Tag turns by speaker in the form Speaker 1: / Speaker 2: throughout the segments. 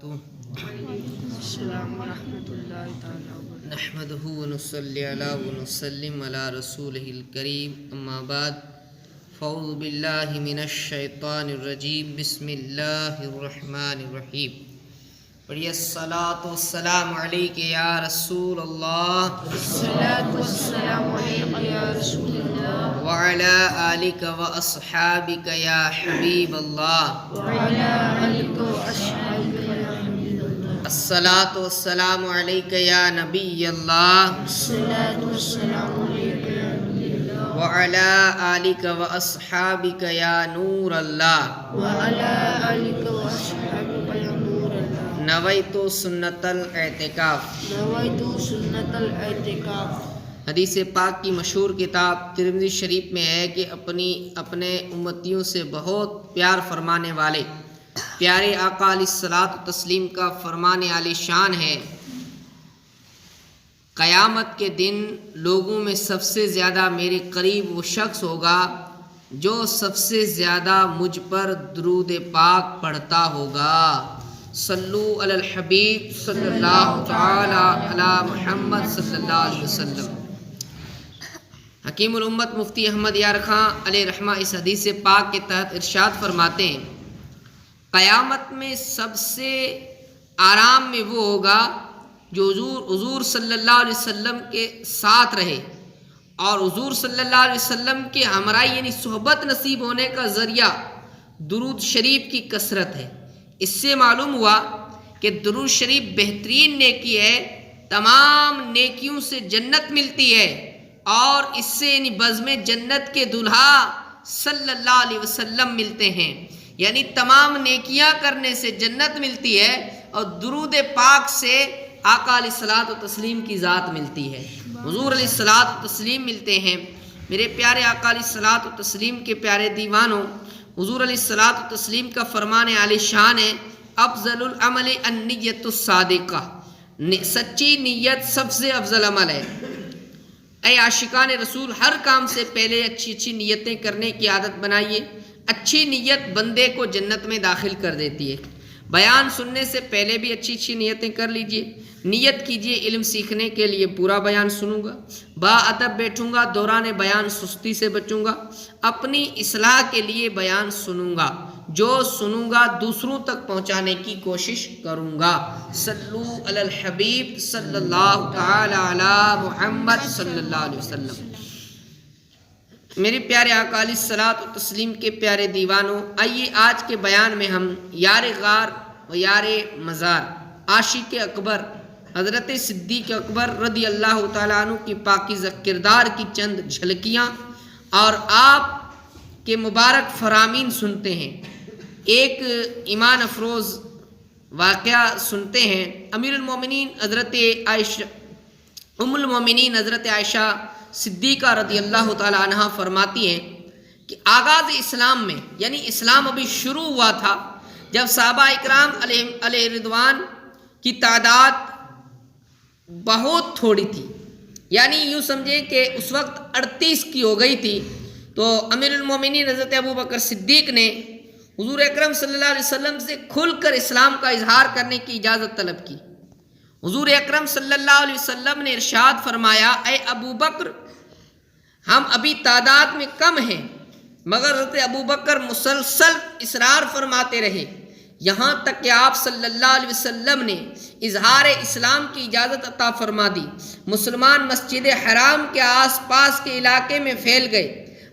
Speaker 1: السلام ورحمۃ اللہ تعالیٰ وبرکاتہ۔
Speaker 2: نحمدہ ونصلی علی ونسلم علی رسولہ الکریم، اما بعد فاعوذ باللہ من الشیطان الرجیم، بسم اللہ الرحمن الرحیم۔ پڑھیے الصلاۃ والسلام علیک یا رسول اللہ،
Speaker 1: الصلاۃ والسلام علیک یا رسول اللہ،
Speaker 2: وعلی آلک واصحابک یا حبیب اللہ،
Speaker 1: وعلی آلک واصحابک یا حبیب اللہ،
Speaker 2: الصلاۃ والسلام علیک یا نبی اللہ،
Speaker 1: الصلاۃ والسلام علیک یا نبی اللہ،
Speaker 2: وعلی آلک واصحابک یا نور اللہ،
Speaker 1: وعلی آلک واصحابک یا نور اللہ،
Speaker 2: نویت سنت الاعتکاف۔
Speaker 1: نویت سنت الاعتکاف۔
Speaker 2: حدیث پاک کی مشہور کتاب ترمذی شریف میں ہے کہ اپنے امتیوں سے بہت پیار فرمانے والے پیارے آقا علیہ الصلوۃ والتسلیم کا فرمان عالی شان ہے، قیامت کے دن لوگوں میں سب سے زیادہ میرے قریب وہ شخص ہوگا جو سب سے زیادہ مجھ پر درود پاک پڑھتا ہوگا۔ صلو علی الحبیب صلی اللہ تعالی علی محمد صلی اللہ علیہ وسلم۔ حکیم الامت مفتی احمد یار خان علیہ رحمہ اس حدیث پاک کے تحت ارشاد فرماتے ہیں، قیامت میں سب سے آرام میں وہ ہوگا جو حضور صلی اللہ علیہ وسلم کے ساتھ رہے، اور حضور صلی اللہ علیہ وسلم کے ہمراہی یعنی صحبت نصیب ہونے کا ذریعہ درود شریف کی کثرت ہے۔ اس سے معلوم ہوا کہ درود شریف بہترین نیکی ہے، تمام نیکیوں سے جنت ملتی ہے، اور اس سے یعنی بزم جنت کے دلہا صلی اللہ علیہ وسلم ملتے ہیں، یعنی تمام نیکیاں کرنے سے جنت ملتی ہے، اور درود پاک سے آقا علیہ الصلوۃ والتسلیم کی ذات ملتی ہے، حضور علیہ الصلوۃ والتسلیم ملتے ہیں۔ میرے پیارے آقا علیہ الصلوۃ والتسلیم کے پیارے دیوانوں، حضور علیہ الصلوۃ والتسلیم کا فرمان عالی شان ہے، افضل العمل النیت الصادقہ، سچی نیت سب سے افضل عمل ہے۔ اے عاشقان رسول، ہر کام سے پہلے اچھی نیتیں کرنے کی عادت بنائیے۔ اچھی نیت بندے کو جنت میں داخل کر دیتی ہے۔ بیان سننے سے پہلے بھی اچھی نیتیں کر لیجئے۔ نیت کیجئے علم سیکھنے کے لیے پورا بیان سنوں گا، با ادب بیٹھوں گا، دوران بیان سستی سے بچوں گا، اپنی اصلاح کے لیے بیان سنوں گا، جو سنوں گا دوسروں تک پہنچانے کی کوشش کروں گا۔ صلو علی الحبیب صلی اللہ تعالی علی محمد صلی اللہ علیہ وسلم۔ میرے پیارے آقا علیہ الصلوۃ والتسلیم کے پیارے دیوانوں، آئیے آج کے بیان میں ہم یار غار و یار مزار عاشق اکبر حضرت صدیق اکبر رضی اللہ تعالیٰ عنہ کی پاکیزہ کردار کی چند جھلکیاں اور آپ کے مبارک فرامین سنتے ہیں۔ ایک ایمان افروز واقعہ سنتے ہیں۔ امیر المومنین حضرت عائشہ ام المومنین حضرت عائشہ صدیقہ رضی اللہ تعالیٰ عنہ فرماتی ہیں کہ آغاز اسلام میں یعنی اسلام ابھی شروع ہوا تھا، جب صحابہ اکرام علیہ رضوان کی تعداد بہت تھوڑی تھی، یعنی یوں سمجھیں کہ اس وقت 38 کی ہو گئی تھی، تو امیر المومنین حضرت ابوبکر صدیق نے حضور اکرم صلی اللہ علیہ وسلم سے کھل کر اسلام کا اظہار کرنے کی اجازت طلب کی۔ حضور اکرم صلی اللہ علیہ وسلم نے ارشاد فرمایا، اے ابو بکر، ہم ابھی تعداد میں کم ہیں، مگر حضرت ابو بکر مسلسل اصرار فرماتے رہے، یہاں تک کہ آپ صلی اللہ علیہ وسلم نے اظہار اسلام کی اجازت عطا فرما دی۔ مسلمان مسجد حرام کے آس پاس کے علاقے میں پھیل گئے،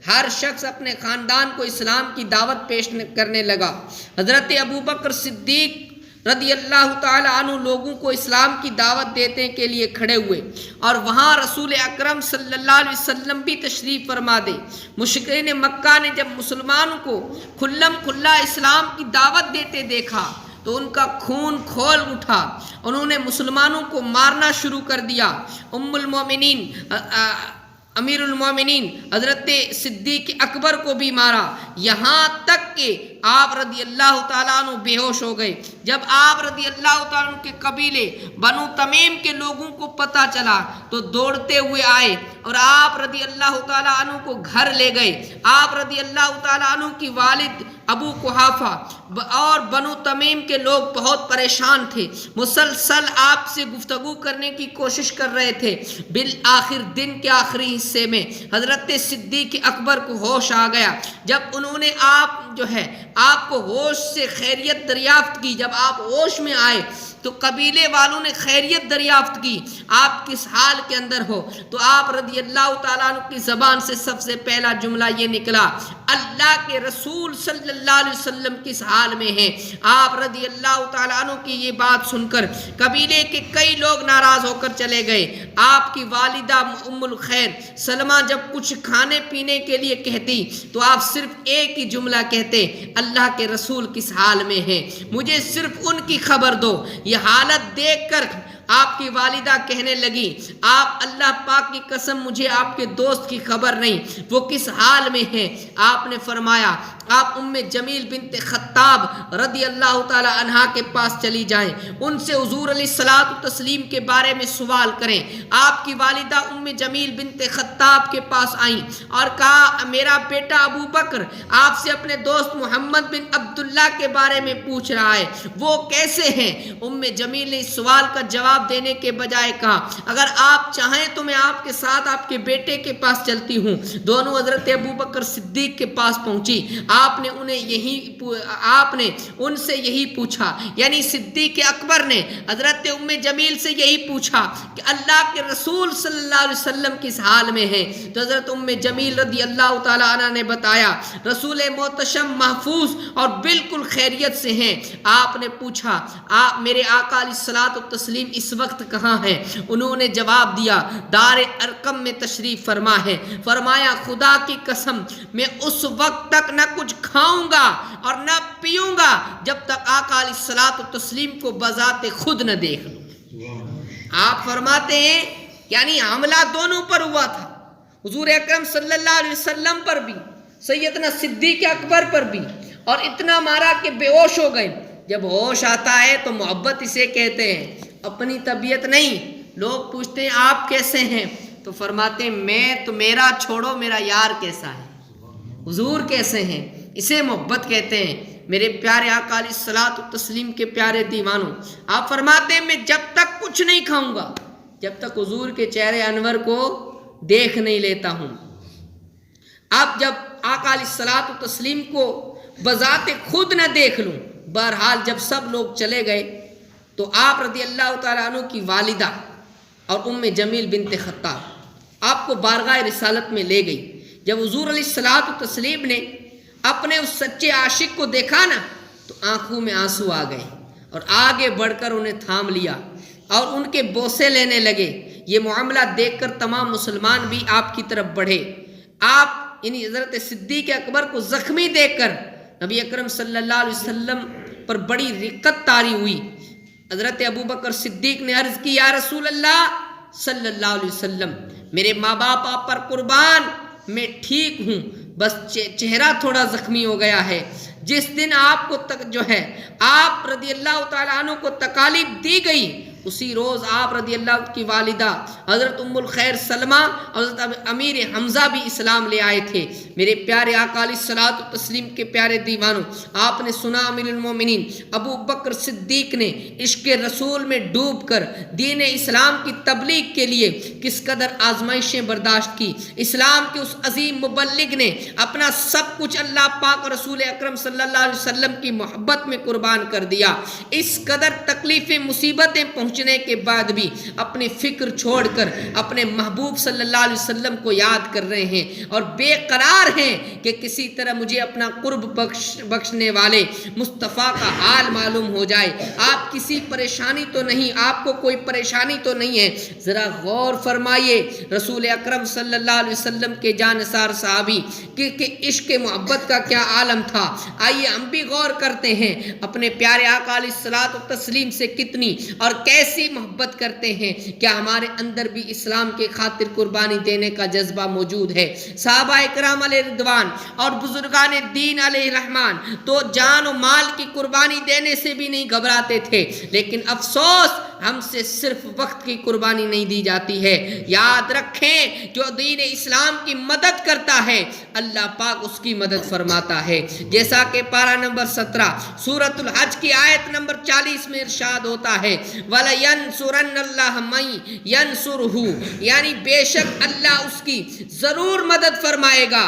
Speaker 2: ہر شخص اپنے خاندان کو اسلام کی دعوت پیش کرنے لگا۔ حضرت ابو بکر صدیق رضی اللہ تعالی عنہ لوگوں کو اسلام کی دعوت دینے کے لیے کھڑے ہوئے، اور وہاں رسول اکرم صلی اللہ علیہ وسلم بھی تشریف فرما دے۔ مشرکین مکہ نے جب مسلمانوں کو کھلم کھلا اسلام کی دعوت دیتے دیکھا تو ان کا خون کھول اٹھا، انہوں نے مسلمانوں کو مارنا شروع کر دیا۔ ام المومنین امیر المومنین حضرت صدیق اکبر کو بھی مارا، یہاں تک کہ آپ رضی اللہ تعالیٰ عنہ بے ہوش ہو گئے۔ جب آپ رضی اللہ تعالیٰ عنہ کے قبیلے بنو تمیم کے لوگوں کو پتہ چلا تو دوڑتے ہوئے آئے اور آپ رضی اللہ تعالیٰ عنہ کو گھر لے گئے۔ آپ رضی اللہ تعالیٰ عنہ کی والد ابو قحافہ اور بنو تمیم کے لوگ بہت پریشان تھے، مسلسل آپ سے گفتگو کرنے کی کوشش کر رہے تھے۔ بالآخر دن کے آخری حصے میں حضرت صدیق اکبر کو ہوش آ گیا۔ جب انہوں نے آپ کو ہوش سے خیریت دریافت کی، جب آپ ہوش میں آئے تو قبیلے والوں نے خیریت دریافت کی، آپ کس حال کے اندر ہو؟ تو آپ رضی اللہ تعالیٰ عنہ کی زبان سے سب سے پہلا جملہ یہ نکلا، اللہ کے رسول صلی اللہ علیہ وسلم کس حال میں ہیں؟ آپ رضی اللہ تعالیٰ عنہ کی یہ بات سن کر قبیلے کے کئی لوگ ناراض ہو کر چلے گئے۔ آپ کی والدہ ام الخیر سلمہ جب کچھ کھانے پینے کے لیے کہتی تو آپ صرف ایک ہی جملہ کہتے، اللہ کے رسول کس حال میں ہیں، مجھے صرف ان کی خبر دو۔ یہ حالت دیکھ کر آپ کی والدہ کہنے لگی، آپ اللہ پاک کی قسم مجھے آپ کے دوست کی خبر نہیں، وہ کس حال میں ہیں؟ آپ نے فرمایا آپ ام جمیل بنت خطاب رضی اللہ تعالی عنہا کے پاس چلی جائیں، ان سے حضور علیہ الصلوۃ والتسلیم کے بارے میں سوال کریں۔ آپ کی والدہ ام جمیل بنت خطاب کے پاس آئیں اور کہا، میرا بیٹا ابو بکر آپ سے اپنے دوست محمد بن عبداللہ کے بارے میں پوچھ رہا ہے، وہ کیسے ہیں؟ ام جمیل نے اس سوال کا جواب دینے کے بجائے کہا، اگر آپ چاہیں تو میں آپ کے ساتھ آپ کے بیٹے کے پاس چلتی ہوں۔ دونوں حضرت ابو بکر صدیق کے پاس پہنچی۔ آپ نے ان سے یہی پوچھا، یعنی صدیق اکبر نے حضرت ام جمیل سے یہی پوچھا کہ اللہ کے رسول صلی اللہ علیہ وسلم کس حال میں ہیں؟ تو حضرت ام جمیل رضی اللہ تعالی عنہ نے بتایا، رسول محتشم محفوظ اور بالکل خیریت سے ہیں۔ آپ نے پوچھا، آپ میرے آقا علیہ الصلوۃ والتسلیم اس وقت کہاں ہیں؟ انہوں نے جواب دیا، دار ارقم میں تشریف فرما ہے۔ فرمایا، خدا کی قسم میں اس وقت تک نہ کچھ کھاؤں گا اور نہ پیوں گا جب تک آقا علیہ الصلوۃ والتسلیم کو بذات خود نہ دیکھ لوں۔ آپ فرماتے ہیں یعنی حملہ دونوں پر ہوا تھا، حضور اکرم صلی اللہ علیہ وسلم پر بھی، سیدنا صدیق اکبر پر بھی، اور اتنا مارا کہ بے ہوش ہو گئے۔ جب ہوش آتا ہے تو محبت اسے کہتے ہیں، اپنی طبیعت نہیں۔ لوگ پوچھتے ہیں آپ کیسے ہیں؟ تو فرماتے ہیں میں تو میرا چھوڑو، میرا یار کیسا ہے، حضور کیسے ہیں، اسے محبت کہتے ہیں۔ میرے پیارے آقا علیہ الصلوۃ والتسلیم کے پیارے دیوانوں، آپ فرماتے ہیں میں جب تک کچھ نہیں کھاؤں گا جب تک حضور کے چہرے انور کو دیکھ نہیں لیتا ہوں۔ اب جب آقا علیہ الصلوۃ والتسلیم کو بذات خود نہ دیکھ لوں۔ بہرحال جب سب لوگ چلے گئے تو آپ رضی اللہ تعالیٰ عنہ کی والدہ اور ام جمیل بنت خطاب آپ کو بارگاہ رسالت میں لے گئی۔ جب حضور علیہ الصلوۃ والتسلیم نے اپنے اس سچے عاشق کو دیکھا نا تو آنکھوں میں آنسو آ گئے اور آگے بڑھ کر انہیں تھام لیا اور ان کے بوسے لینے لگے۔ یہ معاملہ دیکھ کر تمام مسلمان بھی آپ کی طرف بڑھے۔ آپ یعنی حضرت صدیق اکبر کو زخمی دیکھ کر نبی اکرم صلی اللہ علیہ وسلم پر بڑی رقت طاری ہوئی۔ حضرت ابو بکر صدیق نے عرض کی، یا رسول اللہ صلی اللہ علیہ وسلم، میرے ماں باپ آپ پر قربان، میں ٹھیک ہوں، بس چہرہ تھوڑا زخمی ہو گیا ہے۔ جس دن آپ کو آپ رضی اللہ تعالیٰ عنہ کو تکالیف دی گئی، اسی روز آپ رضی اللہ کی والدہ حضرت ام الخیر سلمہ اور حضرت امیر حمزہ بھی اسلام لے آئے تھے۔ میرے پیارے آقا علیہ الصلوۃ والتسلیم کے پیارے دیوانوں، آپ نے سنا امیر المومنین ابو بکر صدیق نے عشق رسول میں ڈوب کر دین اسلام کی تبلیغ کے لیے کس قدر آزمائشیں برداشت کی۔ اسلام کے اس عظیم مبلغ نے اپنا سب کچھ اللہ پاک اور رسول اکرم صلی اللہ علیہ وسلم کی محبت میں قربان کر دیا۔ اس قدر تکلیفیں مصیبتیں پہنچنے کے بعد بھی اپنی فکر چھوڑ کر اپنے محبوب صلی اللہ علیہ وسلم کو یاد کر رہے ہیں اور بے قرار ہیں کہ کسی طرح مجھے اپنا قرب بخشنے والے مصطفیٰ کا حال معلوم ہو جائے۔ آپ کسی پریشانی تو نہیں، آپ کو کوئی پریشانی تو نہیں ہے؟ ذرا غور فرمائیے رسول اکرم صلی اللہ علیہ وسلم کے جانثار صحابی کہ عشق محبت کا کیا عالم تھا۔ آئیے ہم بھی غور کرتے ہیں اپنے پیارے آقا علیہ الصلوۃ والتسلیم سے کتنی اور ایسی محبت کرتے ہیں کیا ہمارے اندر بھی اسلام کے خاطر قربانی دینے کا جذبہ موجود ہے؟ صحابہ کرام علیہ رضوان اور بزرگان دین علیہ رحمان تو جان و مال کی قربانی دینے سے بھی نہیں گھبراتے تھے، لیکن افسوس ہم سے صرف وقت کی قربانی نہیں دی جاتی ہے۔ یاد رکھیں جو دین اسلام کی مدد کرتا ہے اللہ پاک اس کی مدد فرماتا ہے، جیسا کہ پارہ نمبر 17 سورۃ الحج کی آیت نمبر 40 میں ارشاد ہوتا ہے وَلَيَنْصُرَنَّ اللَّهَ مَن يَنْصُرُهُ، یعنی بے شک اللہ اس کی ضرور مدد فرمائے گا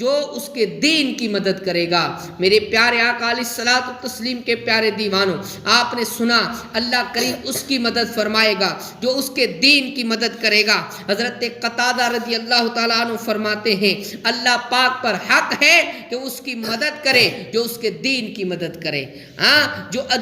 Speaker 2: جو اس کے دین کی مدد کرے گا۔ میرے پیارے آقا علیہ الصلوۃ والتسلیم کے پیارے دیوانوں، آپ نے سنا اللہ کریم اس کی مدد فرمائے گا جو اس کے دین کی مدد کرے گا۔ حضرت قتادہ رضی اللہ تعالیٰ عنہ فرماتے ہیں اللہ پاک پر حق ہے کہ اس کی مدد کرے جو اس کے دین کی مدد کرے۔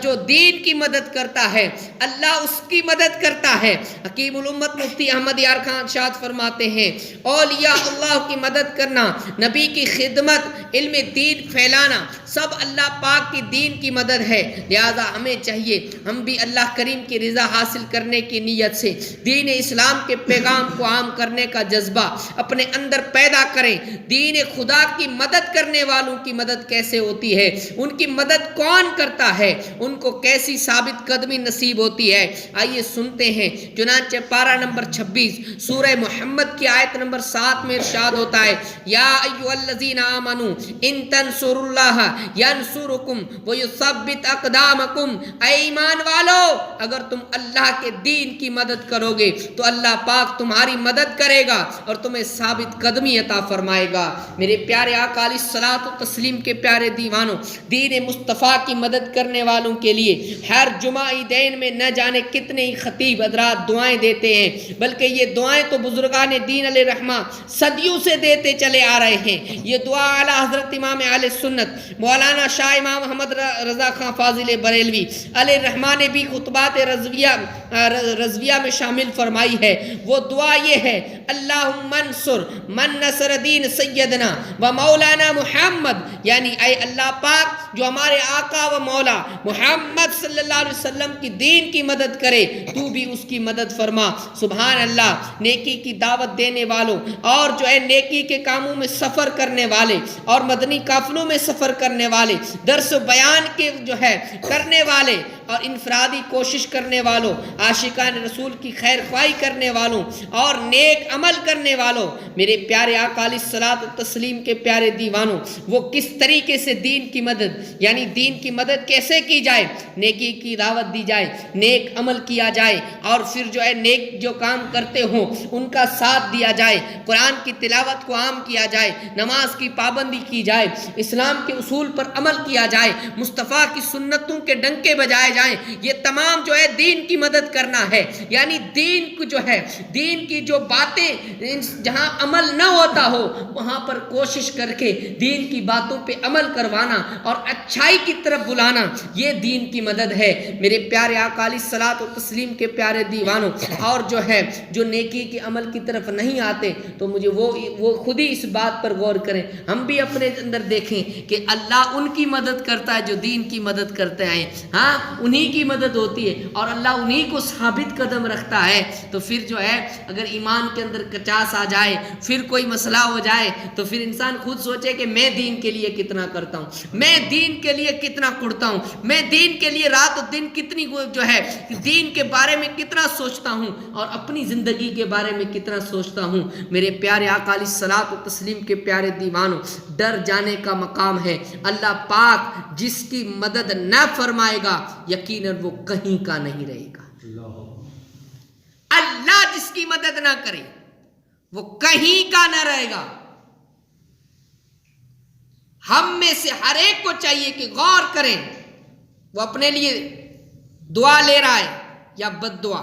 Speaker 2: جو دین کی مدد کرتا ہے اللہ اس کی مدد کرتا ہے۔ حکیم الامت مفتی احمد یار خان ارشاد فرماتے ہیں اولیاء اللہ کی مدد کرنا، نبی کی خدمت، علم دین پھیلانا سب اللہ پاک کی دین کی مدد ہے۔ لہذا ہمیں چاہیے ہم بھی اللہ کریم کی رضا حاصل کرنے کی نیت سے دین اسلام کے پیغام کو عام کرنے کا جذبہ اپنے اندر پیدا کریں۔ دین خدا کی مدد کرنے والوں کی مدد کیسے ہوتی ہے، ان کی مدد کون کرتا ہے، ان کو کیسی ثابت قدمی نصیب ہوتی ہے، آئیے سنتے ہیں۔ چنانچہ پارہ نمبر 26 سورہ محمد کی آیت نمبر 7 میں ارشاد ہوتا ہے یا ایھا الذین آمنوا ان تنصروا اللہ ینصرکم ویثبت اقدامکم، اے ایمان والو اگر تم اللہ کے دین کی مدد کرو گے تو اللہ پاک تمہاری مدد کرے گا اور تمہیں ثابت قدمی عطا فرمائے گا۔ میرے پیارے آقا علیہ الصلوۃ والتسلیم کے پیارے دیوانوں، دین مصطفیٰ کی مدد کرنے والوں کے لیے ہر جمعہ عیدین میں نہ جانے کتنے ہی خطیب حضرات دعائیں دیتے ہیں، بلکہ یہ دعائیں تو بزرگان دین علیہ رحمہ صدیوں سے دیتے چلے آ رہے ہیں۔ یہ دعا اعلیٰ حضرت امام اہل سنت مولانا شاہ امام محمد رضا خان فاضل بریلوی علیہ رحمہ نے بھی خطبات رضویہ میں شامل فرمائی ہے۔ وہ دعا یہ ہے اللہم انصر من نصر دین سیدنا و مولانا محمد، یعنی اے اللہ پاک جو ہمارے آقا و مولا محمد صلی اللہ علیہ وسلم کی دین کی مدد کرے تو بھی اس کی مدد فرما۔ سبحان اللہ، نیکی کی دعوت دینے والوں اور جو ہے نیکی کے کاموں میں سفر کرنے والے اور مدنی قافلوں میں سفر کرنے والے، درس و بیان کے جو ہے کرنے والے اور انفرادی کوشش کرنے والوں، عاشقان رسول کی خیر خواہی کرنے والوں اور نیک عمل کرنے والوں، میرے پیارے آقا علیہ الصلوۃ والتسلیم کے پیارے دیوانوں، وہ کس طریقے سے دین کی مدد، یعنی دین کی مدد کیسے کی جائے، نیکی کی دعوت دی جائے، نیک عمل کیا جائے اور پھر جو ہے نیک جو کام کرتے ہوں ان کا ساتھ دیا جائے، قرآن کی تلاوت کو عام کیا جائے، نماز کی پابندی کی جائے، اسلام کے اصول پر عمل کیا جائے، مصطفیٰ کی سنتوں کے ڈنکے بجائے جائیں، یہ تمام جو ہے دین کی مدد کرنا ہے۔ یعنی دین کو جو ہے دین کی جو باتیں جہاں عمل نہ ہوتا ہو وہاں پر کوشش کر کے دین کی باتوں پہ عمل کروانا اور اچھائی کی طرف بلانا، یہ دین کی مدد ہے۔ میرے پیارے آقا علیہ الصلوۃ والتسلیم کے پیارے دیوانوں، اور جو ہے جو نیکی کے عمل کی طرف نہیں آتے تو مجھے وہ خود ہی اس بات پر غور کریں، ہم بھی اپنے اندر دیکھیں کہ اللہ ان کی مدد کرتا ہے جو دین کی مدد کرتے ہیں، ہاں انہی کی مدد ہوتی ہے اور اللہ انہی کو ثابت قدم رکھتا ہے۔ تو پھر جو ہے اگر ایمان کے اندر کچاس آ جائے، پھر کوئی مسئلہ ہو جائے تو پھر انسان خود سوچے کہ میں دین کے لیے کتنا کرتا ہوں، میں دین کے لیے کتنا کڑتا ہوں، میں دین کے لیے رات و دن کتنی جو ہے دین کے بارے میں کتنا سوچتا ہوں اور اپنی زندگی کے بارے میں کتنا سوچتا ہوں۔ میرے پیارے آقا علیہ الصلوۃ والتسلیم کے پیارے دیوانوں، ڈر جانے کا مقام ہے۔ اللہ پاک جس کی مدد نہ فرمائے گا یقیناً وہ کہیں کا نہیں رہے گا۔ اللہ جس کی مدد نہ کرے وہ کہیں کا نہ رہے گا۔ ہم میں سے ہر ایک کو چاہیے کہ غور کریں وہ اپنے لیے دعا لے رہا ہے یا بد دعا،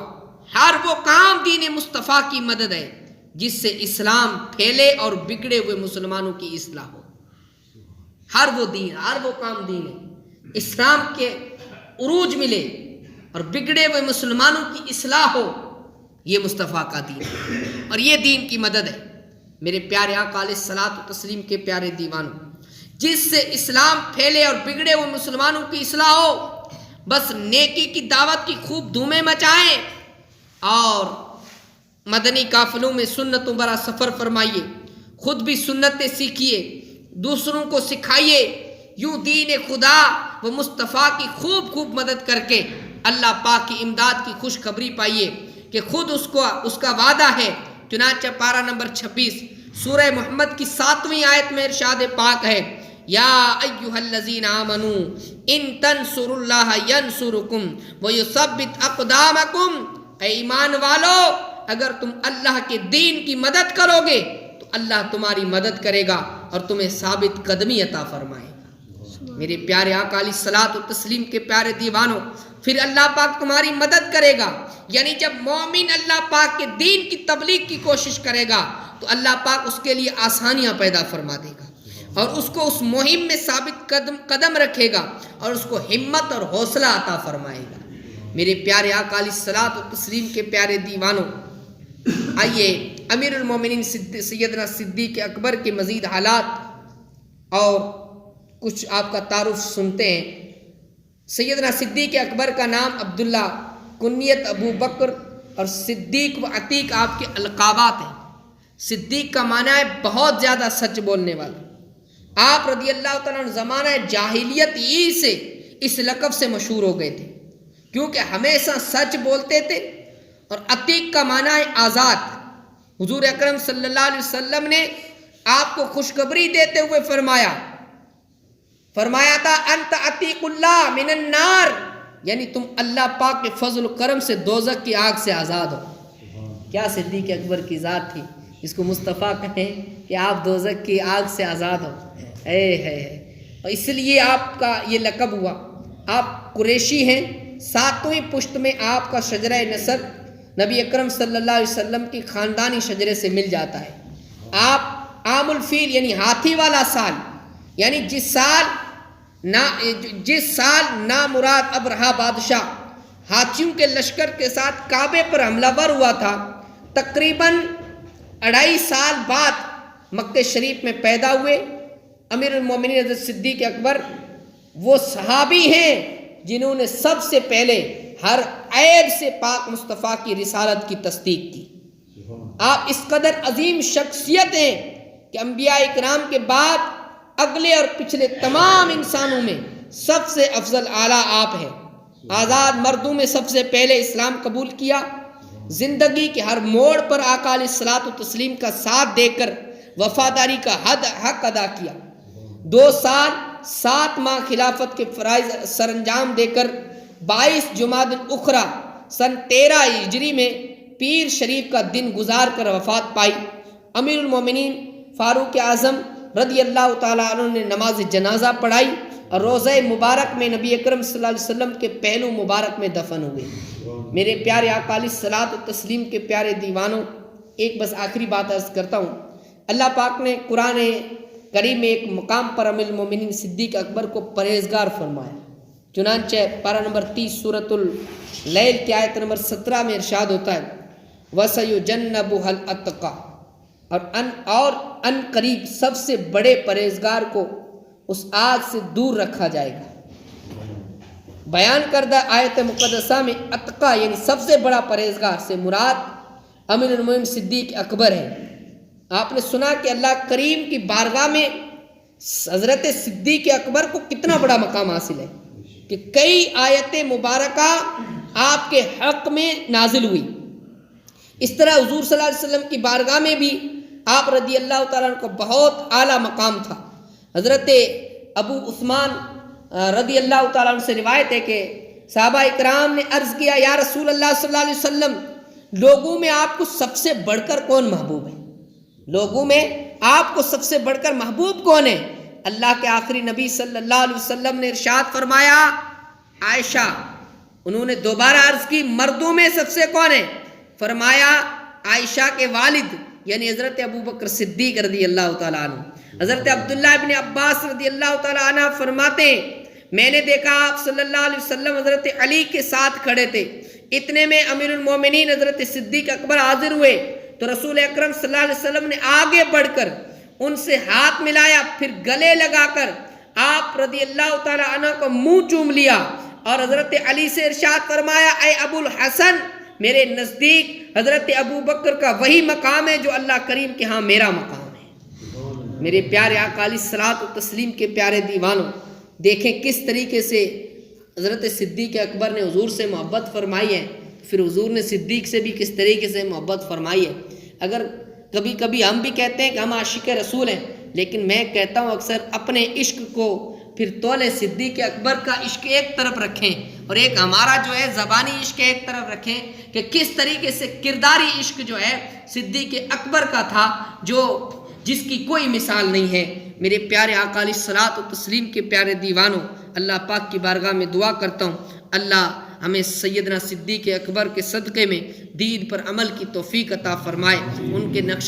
Speaker 2: ہر وہ کام دین مصطفیٰ کی مدد ہے جس سے اسلام پھیلے اور بگڑے ہوئے مسلمانوں کی اصلاح ہو۔ ہر وہ دین، ہر وہ کام دین ہے، اسلام کے عروج ملے اور بگڑے ہوئے مسلمانوں کی اصلاح ہو، یہ مصطفیٰ کا دین ہے اور یہ دین کی مدد ہے۔ میرے پیارے آقا علیہ الصلوۃ والتسلیم کے پیارے دیوانوں، جس سے اسلام پھیلے اور بگڑے ہوئے مسلمانوں کی اصلاح ہو بس نیکی کی دعوت کی خوب دھومیں مچائیں اور مدنی قافلوں میں سنتوں برا سفر فرمائیے، خود بھی سنتیں سیکھیے، دوسروں کو سکھائیے، یوں دین خدا و مصطفیٰ کی خوب مدد کر کے اللہ پاک کی امداد کی خوشخبری پائیے کہ خود اس کا وعدہ ہے۔ چنانچہ پارہ نمبر 26 سورہ محمد کی 7ویں آیت میں ارشاد پاک ہے، یا ایھا الذین آمنوا ان تنصروا اللہ ینصرکم ویثبت اقدامکم، اے ایمان والو اگر تم اللہ کے دین کی مدد کرو گے تو اللہ تمہاری مدد کرے گا اور تمہیں ثابت قدمی عطا فرمائے گا۔ میرے پیارے آقا علیہ الصلوۃ والتسلیم کے پیارے دیوانوں، پھر اللہ پاک تمہاری مدد کرے گا، یعنی جب مومن اللہ پاک کے دین کی تبلیغ کی کوشش کرے گا تو اللہ پاک اس کے لیے آسانیاں پیدا فرما دے گا اور اس کو اس مہم میں ثابت قدم رکھے گا اور اس کو ہمت اور حوصلہ عطا فرمائے گا۔ میرے پیارے آقا علیہ الصلوۃ والتسلیم کے پیارے دیوانوں، آئیے امیر المومنین سیدنا صدیق اکبر کے مزید حالات اور کچھ آپ کا تعارف سنتے ہیں۔ سیدنا صدیق اکبر کا نام عبداللہ، کنیت ابو بکر اور صدیق و عتیق آپ کے القابات ہیں۔ صدیق کا معنی ہے بہت زیادہ سچ بولنے والا۔ آپ رضی اللہ تعالیٰ عنہ زمانہ جاہلیت ہی سے اس لقب سے مشہور ہو گئے تھے کیونکہ ہمیشہ سچ بولتے تھے۔ اور عتیق کا معنی ہے آزاد۔ حضور اکرم صلی اللہ علیہ وسلم نے آپ کو خوشخبری دیتے ہوئے فرمایا تھا انت عتیق اللہ من النار، یعنی تم اللہ پاک کے فضل و کرم سے دوزخ کی آگ سے آزاد ہو۔ کیا صدیق اکبر کی ذات تھی جس کو مصطفیٰ کہیں کہ آپ دوزخ کی آگ سے آزاد ہو۔ اور اس لیے آپ کا یہ لقب ہوا۔ آپ قریشی ہیں، 7ویں پشت میں آپ کا شجرہ نسب نبی اکرم صلی اللہ علیہ وسلم کی خاندانی شجرے سے مل جاتا ہے۔ آپ عام الفیل یعنی ہاتھی والا سال، یعنی جس سال نامراد ابرہہ بادشاہ ہاتھیوں کے لشکر کے ساتھ کعبے پر حملہ ور ہوا تھا، تقریباً 2.5 سال بعد مکہ شریف میں پیدا ہوئے امیر المومنین حضرت صدیق اکبر وہ صحابی ہیں جنہوں نے سب سے پہلے ہر عیب سے پاک مصطفیٰ کی رسالت کی تصدیق کی۔ آپ اس قدر عظیم شخصیت ہیں کہ انبیاء اکرام کے بعد اگلے اور پچھلے تمام انسانوں میں سب سے افضل اعلیٰ آپ ہیں۔ آزاد مردوں میں سب سے پہلے اسلام قبول کیا، زندگی کے ہر موڑ پر آقا علیہ الصلوۃ والتسلیم کا ساتھ دے کر وفاداری کا حق ادا کیا۔ 2 سال 7 ماہ خلافت کے فرائض سر انجام دے کر 22 جمادی الاخری سن 13 ہجری میں پیر شریف کا دن گزار کر وفات پائی۔ امیر المومنین فاروق اعظم رضی اللہ تعالیٰ عنہ نے نماز جنازہ پڑھائی اور روضہ مبارک میں نبی اکرم صلی اللہ علیہ وسلم کے پہلو مبارک میں دفن ہوئے۔ میرے پیارے آقا علیہ الصلوۃ والتسلیم کے پیارے دیوانوں، ایک بس آخری بات عرض کرتا ہوں۔ اللہ پاک نے قرآن کریم میں ایک مقام پر امیر المومنین صدیق اکبر کو پرہیزگار فرمایا۔ چنانچہ پارہ نمبر 30 سورۃ اللیل کی آیت نمبر 17 میں ارشاد ہوتا ہے وَسَيُجَنَّبُهَا الْأَتْقَى، اور ان قریب سب سے بڑے پرہیزگار کو اس آگ سے دور رکھا جائے گا۔ بیان کردہ آیت مقدسہ میں اتقا یعنی سب سے بڑا پرہیزگار سے مراد امیر المومنین صدیق اکبر ہے۔ آپ نے سنا کہ اللہ کریم کی بارگاہ میں حضرت صدیق اکبر کو کتنا بڑا مقام حاصل ہے کہ کئی آیت مبارکہ آپ کے حق میں نازل ہوئی۔ اس طرح حضور صلی اللہ علیہ وسلم کی بارگاہ میں بھی آپ رضی اللہ تعالیٰ عنہ کو بہت اعلیٰ مقام تھا۔ حضرت ابو عثمان رضی اللہ تعالیٰ عنہ سے روایت ہے کہ صحابہ اکرام نے عرض کیا یا رسول اللہ صلی اللہ علیہ وسلم، لوگوں میں آپ کو سب سے بڑھ کر کون محبوب ہے؟ لوگوں میں آپ کو سب سے بڑھ کر محبوب کون ہے؟ اللہ کے آخری نبی صلی اللہ علیہ وسلم نے ارشاد فرمایا عائشہ۔ انہوں نے دوبارہ عرض کی مردوں میں سب سے کون ہے؟ فرمایا عائشہ کے والد یعنی حضرت ابو بکر صدیق رضی اللہ تعالیٰ عنہ۔ حضرت عبداللہ ابن عباس رضی اللہ تعالیٰ عنہ فرماتے ہیں میں نے دیکھا آپ صلی اللہ علیہ وسلم حضرت علی کے ساتھ کھڑے تھے، اتنے میں امیر المومنین حضرت صدیق اکبر حاضر ہوئے تو رسول اکرم صلی اللہ علیہ وسلم نے آگے بڑھ کر ان سے ہاتھ ملایا، پھر گلے لگا کر آپ رضی اللہ تعالیٰ عنہ کو منہ چوم لیا اور حضرت علی سے ارشاد فرمایا اے ابو الحسن میرے نزدیک حضرت ابو بکر کا وہی مقام ہے جو اللہ کریم کے ہاں میرا مقام ہے۔ میرے پیارے آقا علیہ الصلوۃ والتسلیم کے پیارے دیوانوں، دیکھیں کس طریقے سے حضرت صدیق اکبر نے حضور سے محبت فرمائی ہے، پھر حضور نے صدیق سے بھی کس طریقے سے محبت فرمائی ہے۔ اگر کبھی کبھی ہم بھی کہتے ہیں کہ ہم عاشق رسول ہیں، لیکن میں کہتا ہوں اکثر اپنے عشق کو پھر تولے صدیق اکبر کا عشق ایک طرف رکھیں اور ایک ہمارا جو ہے زبانی عشق ایک طرف رکھیں کہ کس طریقے سے کرداری عشق جو ہے صدیق اکبر کا تھا جو جس کی کوئی مثال نہیں ہے۔ میرے پیارے آقا علیہ الصلوۃ والتسلیم کے پیارے دیوانوں، اللہ پاک کی بارگاہ میں دعا کرتا ہوں اللہ ہمیں سیدنا صدیق اکبر کے صدقے میں دین پر عمل کی توفیق عطا فرمائے، ان کے نقش